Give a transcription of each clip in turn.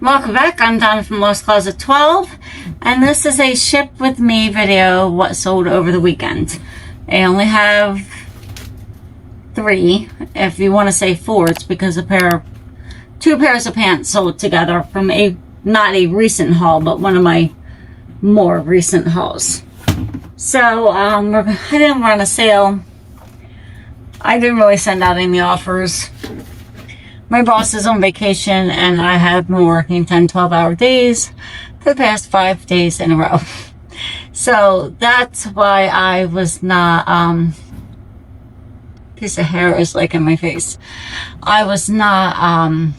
Welcome back. I'm Donna from Lost Closet 12, and this is a ship with me video, what sold over the weekend. I only have 3. If you want to say 4, it's because two pairs of pants sold together from not a recent haul, but one of my more recent hauls. So, I didn't run a sale. I didn't really send out any offers. My boss is on vacation and I have been working 10-12 hour days for the past 5 days in a row. So that's why I was not, piece of hair is like in my face. I was not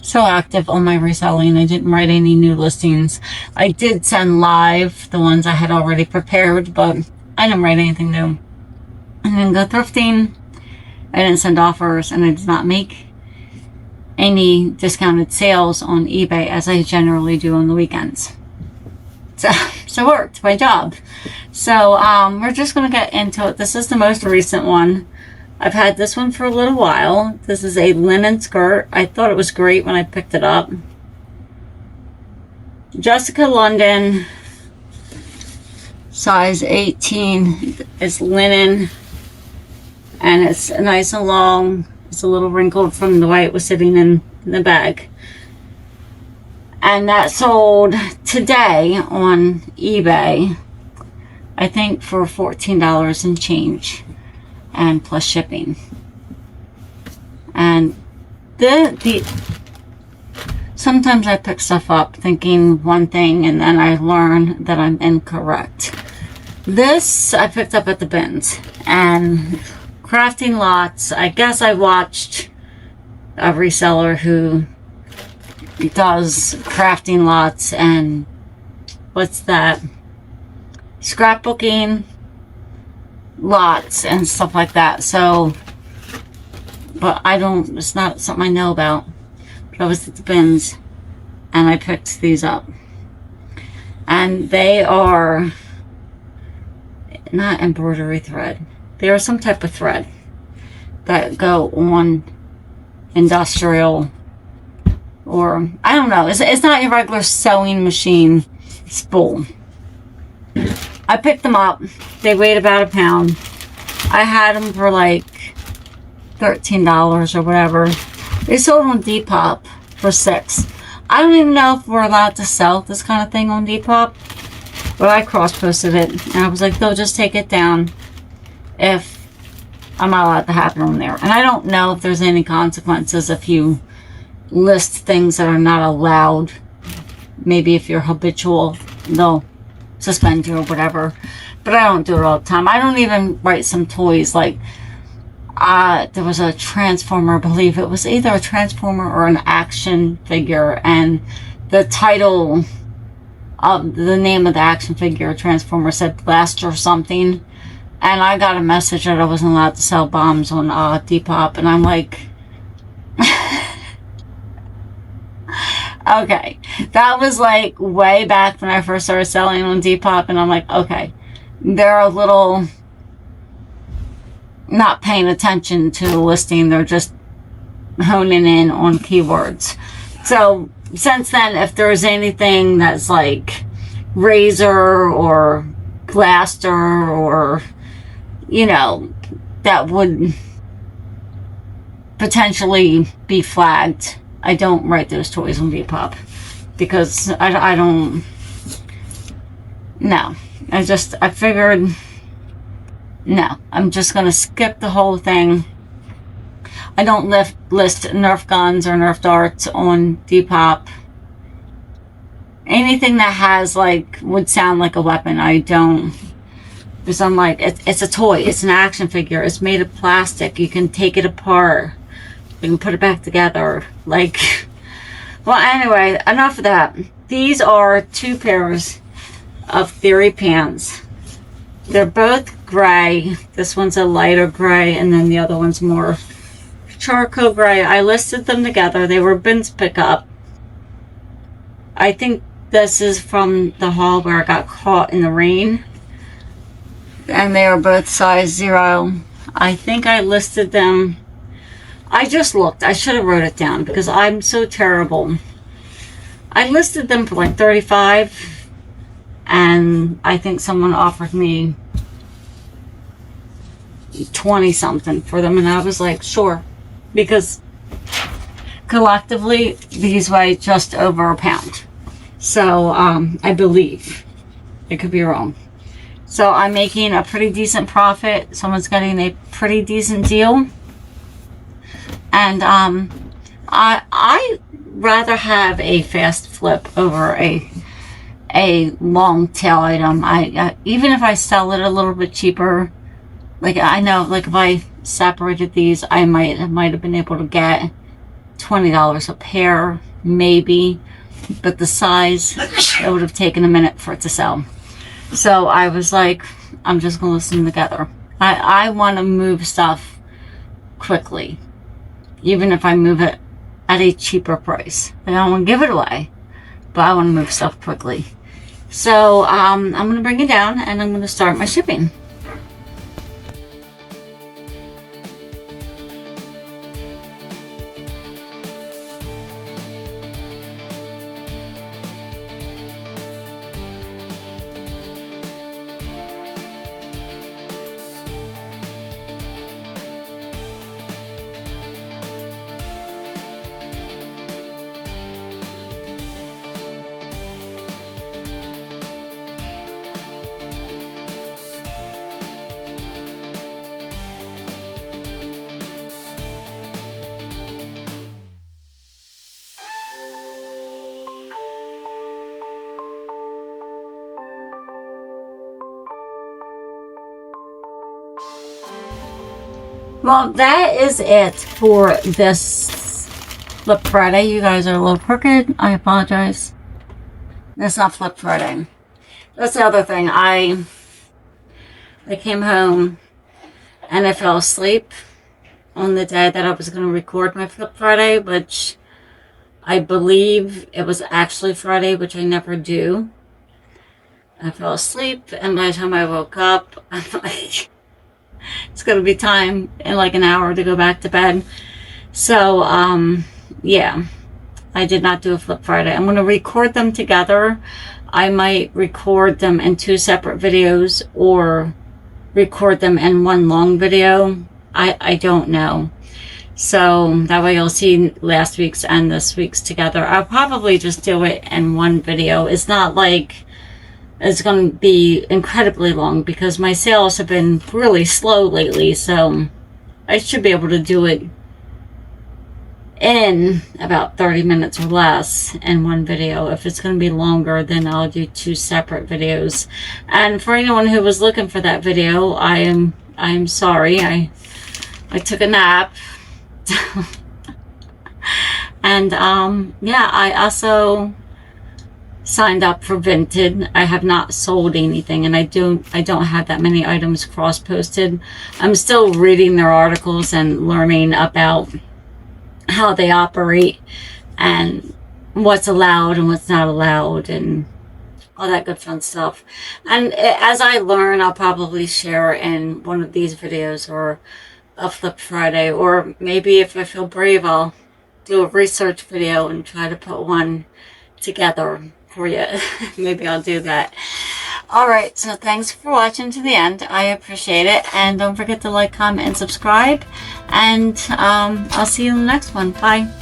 so active on my reselling. I didn't write any new listings. I did send live the ones I had already prepared, but I didn't write anything new. I didn't go thrifting. I didn't send offers, and I did not make any discounted sales on eBay as I generally do on the weekends. So it worked, my job. So we're just going to get into it. This is the most recent one. I've had this one for a little while. This is a linen skirt. I thought it was great when I picked it up. Jessica London, size 18. It's linen, and it's nice and long. It's a little wrinkled from the way it was sitting in the bag. And that sold today on eBay, I think for $14 and change, and plus shipping. And sometimes I pick stuff up thinking one thing and then I learn that I'm incorrect. This I picked up at the bins, and crafting lots. I guess I watched a reseller who does crafting lots and scrapbooking lots and stuff like that. So, but it's not something I know about. But I was at the bins and I picked these up, and they are not embroidery thread. They are some type of thread that go on industrial, or I don't know. It's not your regular sewing machine spool. I picked them up. They weighed about a pound. I had them for like $13 or whatever. They sold on Depop for $6. I don't even know if we're allowed to sell this kind of thing on Depop, but I cross-posted it and I was like, they'll just take it down if I'm not allowed to have it on there. And I don't know if there's any consequences if you list things that are not allowed. Maybe if you're habitual, they'll suspend you or whatever. But I don't do it all the time. I don't even write some toys. Like, there was a Transformer, I believe it was either a Transformer or an action figure, and the title of the name of the action figure, Transformer, said Blast or something. And I got a message that I wasn't allowed to sell bombs on Depop. And I'm like, okay. That was like way back when I first started selling on Depop. And I'm like, okay. They're a little not paying attention to the listing. They're just honing in on keywords. So since then, if there's anything that's like razor or blaster or, you know, that would potentially be flagged, I don't write those toys on Depop because I don't. No, I figured, no, I'm just gonna skip the whole thing. I don't list Nerf guns or Nerf darts on Depop. Anything that has would sound like a weapon, I don't. Because I'm like, it's a toy. It's an action figure. It's made of plastic. You can take it apart. You can put it back together. Well, anyway, enough of that. These are 2 pairs of Theory pants. They're both gray. This one's a lighter gray, and then the other one's more charcoal gray. I listed them together. They were bins pickup. I think this is from the haul where I got caught in the rain. And they are both size 0. I think I listed them I just looked. I should have wrote it down because I'm so terrible I listed them for like $35, and I think someone offered me 20 something for them, and I was like, sure, because collectively these weigh just over a pound. So I believe, it could be wrong. So I'm making a pretty decent profit. Someone's getting a pretty decent deal, and I rather have a fast flip over a long tail item. I even if I sell it a little bit cheaper, like I know, like if I separated these, I might have been able to get $20 a pair, maybe, but the size, it would have taken a minute for it to sell. So I was like, I'm just gonna listen together. I want to move stuff quickly, even if I move it at a cheaper price. I don't want to give it away, but I want to move stuff quickly. So I'm going to bring it down, and I'm going to start my shipping. Well, that is it for this Flip Friday. You guys are a little crooked. I apologize. It's not Flip Friday. That's the other thing. I came home and I fell asleep on the day that I was going to record my Flip Friday, which I believe it was actually Friday, which I never do. I fell asleep, and by the time I woke up, I'm like, it's going to be time in like an hour to go back to bed. So, yeah, I did not do a Flip Friday. I'm going to record them together. I might record them in 2 separate videos or record them in one long video. I don't know. So that way you'll see last week's and this week's together. I'll probably just do it in one video. It's not like it's going to be incredibly long because my sales have been really slow lately. So I should be able to do it in about 30 minutes or less in one video. If it's going to be longer, then I'll do 2 separate videos. And for anyone who was looking for that video, I am sorry. I took a nap. And yeah, I also signed up for Vinted. I have not sold anything, and I don't have that many items cross-posted. I'm still reading their articles and learning about how they operate and what's allowed and what's not allowed and all that good fun stuff. And as I learn, I'll probably share in one of these videos or a Flip Friday, or maybe if I feel brave, I'll do a research video and try to put one together for you. Maybe I'll do that. Alright, so thanks for watching to the end. I appreciate it. And don't forget to like, comment, and subscribe. And I'll see you in the next one. Bye.